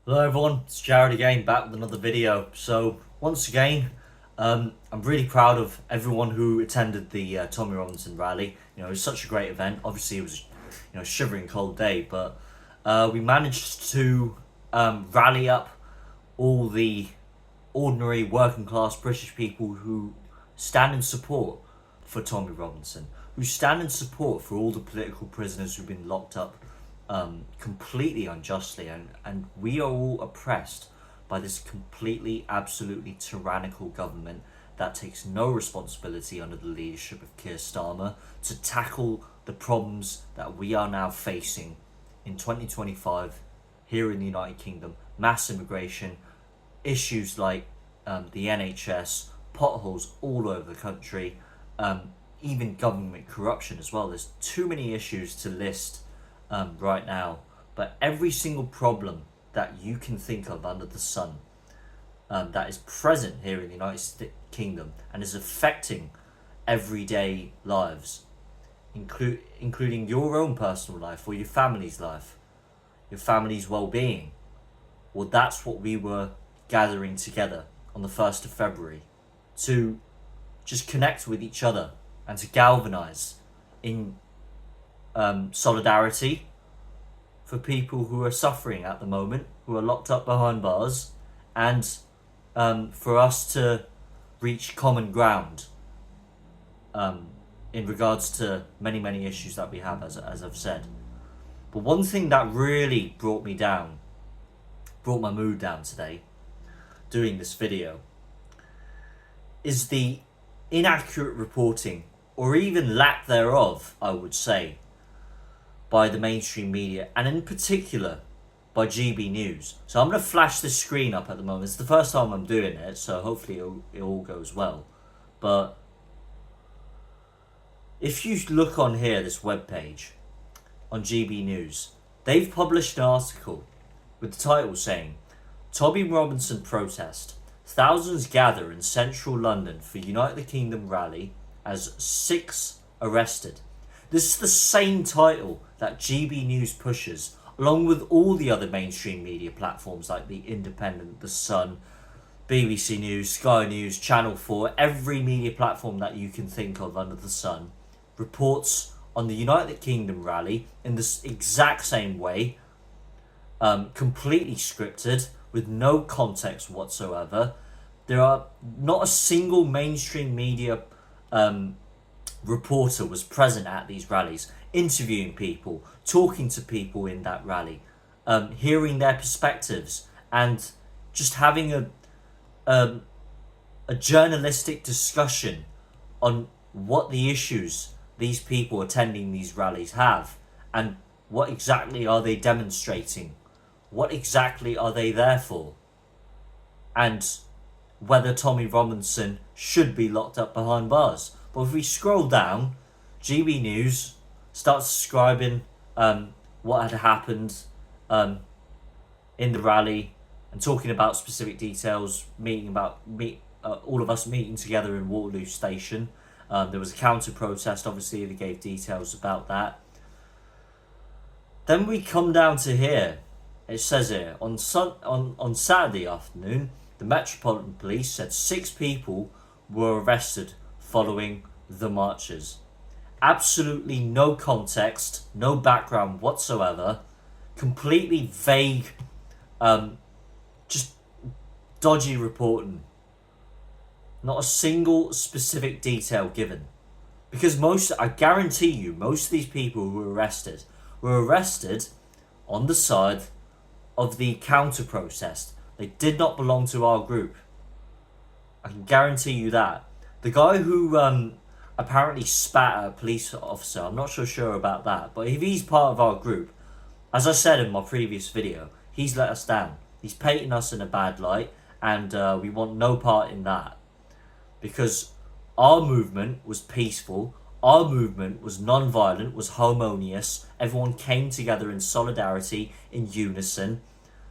Hello everyone, it's Jared again, back with another video. So once again, I'm really proud of everyone who attended the Tommy Robinson rally. You know, it was such a great event. Obviously, it was shivering cold day, but we managed to rally up all the ordinary working class British people who stand in support for Tommy Robinson, who stand in support for all the political prisoners who've been locked up completely unjustly, and we are all oppressed by this completely, absolutely tyrannical government that takes no responsibility under the leadership of Keir Starmer to tackle the problems that we are now facing in 2025 here in the United Kingdom. Mass immigration, issues like the NHS, potholes all over the country, even government corruption as well. There's too many issues to list right now, but every single problem that you can think of under the sun that is present here in the United Kingdom and is affecting everyday lives, including your own personal life or your family's life, your family's well-being. Well, that's what we were gathering together on the 1st of February to just connect with each other and to galvanise in solidarity for people who are suffering at the moment, who are locked up behind bars, and for us to reach common ground in regards to many, many issues that we have, as I've said. But one thing that really brought my mood down today, doing this video, is the inaccurate reporting, or even lack thereof, I would say, by the mainstream media, and in particular by GB News. So I'm going to flash this screen up at the moment. It's the first time I'm doing it, so hopefully it all goes well. But if you look on here, this webpage on GB News, they've published an article with the title saying, Tommy Robinson protest. Thousands gather in central London for United Kingdom rally as 6 arrested. This is the same title that GB News pushes, along with all the other mainstream media platforms like The Independent, The Sun, BBC News, Sky News, Channel 4, every media platform that you can think of under the sun, reports on the United Kingdom rally in this exact same way, completely scripted, with no context whatsoever. There are not a single mainstream media reporter was present at these rallies, interviewing people, talking to people in that rally, hearing their perspectives, and just having a journalistic discussion on what the issues these people attending these rallies have, and what exactly are they demonstrating, what exactly are they there for, and whether Tommy Robinson should be locked up behind bars. But if we scroll down, GB News starts describing what had happened in the rally and talking about specific details, all of us meeting together in Waterloo Station. There was a counter protest, obviously, they gave details about that. Then we come down to here. It says here, on Saturday afternoon, the Metropolitan Police said 6 people were arrested following the marches. Absolutely no context, no background whatsoever, completely vague, just dodgy reporting. Not a single specific detail given. Because I guarantee you, most of these people who were arrested on the side of the counter protest. They did not belong to our group. I can guarantee you that. The guy who apparently spat at a police officer, I'm not so sure about that, but if he's part of our group, as I said in my previous video, he's let us down. He's painting us in a bad light, and we want no part in that. Because our movement was peaceful, our movement was non-violent, was harmonious, everyone came together in solidarity, in unison.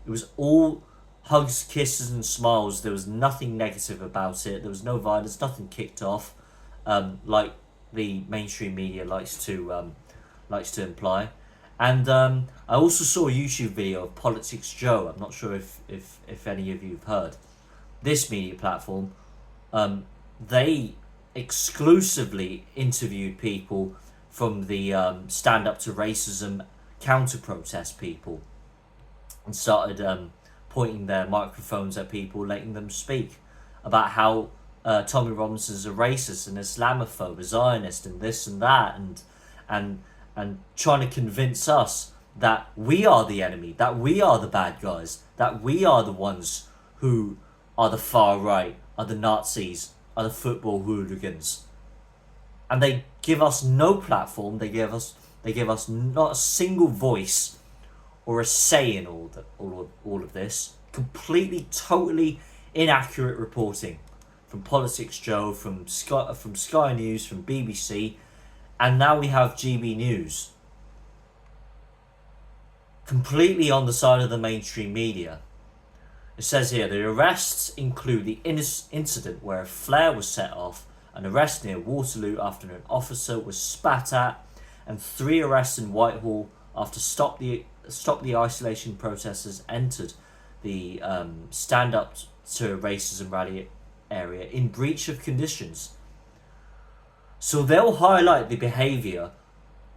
It was all hugs, kisses and smiles. There was nothing negative about it. There was no violence, nothing kicked off, like the mainstream media likes to imply. And I also saw a YouTube video of Politics Joe. I'm not sure if any of you have heard. This media platform, they exclusively interviewed people from the Stand Up to Racism counter-protest people, and started pointing their microphones at people, letting them speak about how Tommy Robinson's a racist, an Islamophobe, a Zionist, and this and that, and and trying to convince us that we are the enemy, that we are the bad guys, that we are the ones who are the far right, are the Nazis, are the football hooligans. And they give us no platform. They give us not a single voice or a say in all of this. Completely, totally inaccurate reporting from Politics Joe, from Sky News, from BBC, and now we have GB News. Completely on the side of the mainstream media. It says here, the arrests include the incident where a flare was set off, an arrest near Waterloo after an officer was spat at, and 3 arrests in Whitehall after Stop the Isolation protesters entered the Stand Up to Racism rally area in breach of conditions. So they'll highlight the behaviour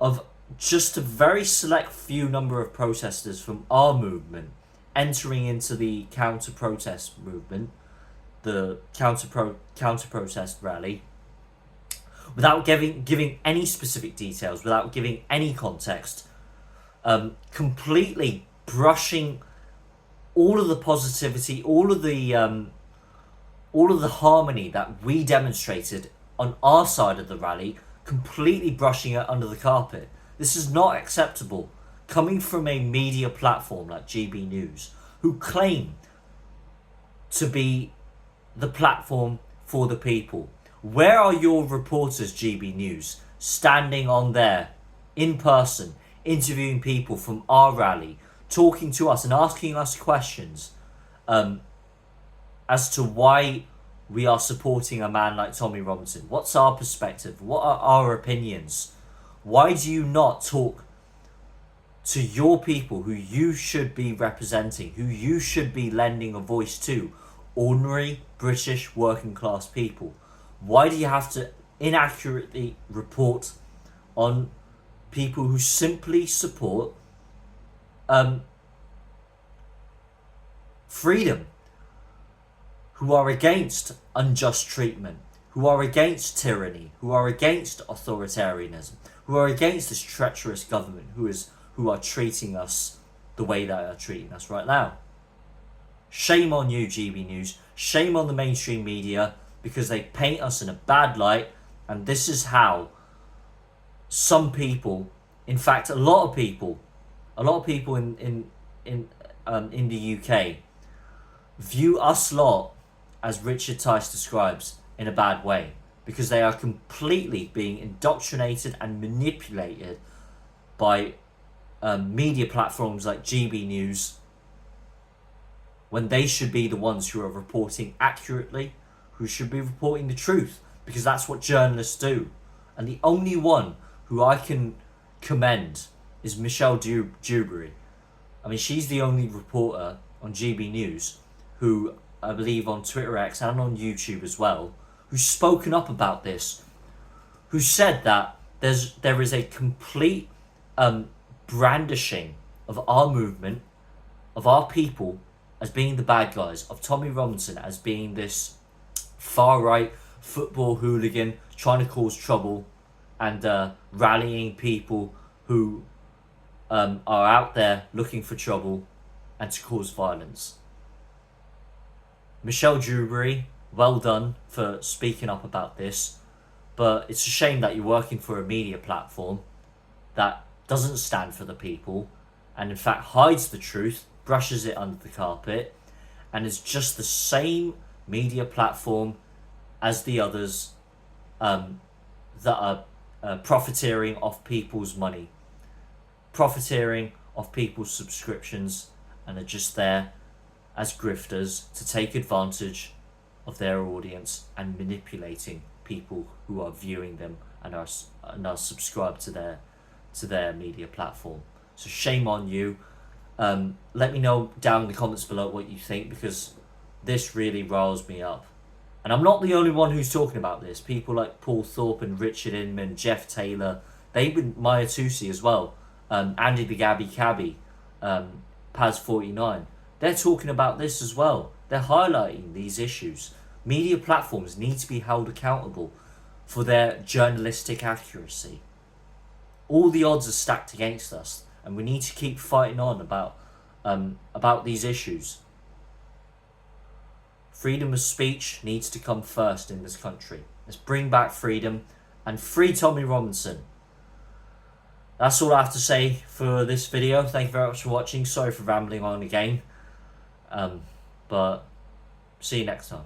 of just a very select few number of protesters from our movement entering into the counter-protest movement, the counter-protest rally, without giving any specific details, without giving any context, completely brushing all of the positivity, all of the harmony that we demonstrated on our side of the rally, completely brushing it under the carpet. This is not acceptable. Coming from a media platform like GB News, who claim to be the platform for the people. Where are your reporters, GB News, standing on there, in person, interviewing people from our rally, talking to us and asking us questions as to why we are supporting a man like Tommy Robinson? What's our perspective? What are our opinions? Why do you not talk to your people who you should be representing, who you should be lending a voice to? Ordinary British working class people. Why do you have to inaccurately report on people who simply support freedom, who are against unjust treatment, who are against tyranny, who are against authoritarianism, who are against this treacherous government who are treating us the way they are treating us right now? Shame on you, GB News. Shame on the mainstream media, because they paint us in a bad light, and this is how some people, in fact a lot of people in the UK view us lot, as Richard Tice describes, in a bad way, because they are completely being indoctrinated and manipulated by media platforms like GB News, when they should be the ones who are reporting accurately, who should be reporting the truth, because that's what journalists do. And the only one who I can commend is Michelle Dewberry. I mean, she's the only reporter on GB News who, I believe on Twitter X and on YouTube as well, who's spoken up about this, who said that there is a complete brandishing of our movement, of our people, as being the bad guys, of Tommy Robinson as being this far-right football hooligan trying to cause trouble and rallying people who are out there looking for trouble and to cause violence. Michelle Dewberry, well done for speaking up about this, but it's a shame that you're working for a media platform that doesn't stand for the people and in fact hides the truth, brushes it under the carpet, and is just the same media platform as the others that are profiteering off people's money, profiteering off people's subscriptions, and are just there as grifters to take advantage of their audience and manipulating people who are viewing them and are subscribed to their media platform. So shame on you. Let me know down in the comments below what you think, because this really riles me up. And I'm not the only one who's talking about this. People like Paul Thorpe and Richard Inman, Jeff Taylor, they've been Maya Tusi as well, Andy the Gabby Cabby, Paz49. They're talking about this as well. They're highlighting these issues. Media platforms need to be held accountable for their journalistic accuracy. All the odds are stacked against us, and we need to keep fighting on about these issues. Freedom of speech needs to come first in this country. Let's bring back freedom and free Tommy Robinson. That's all I have to say for this video. Thank you very much for watching. Sorry for rambling on again. But see you next time.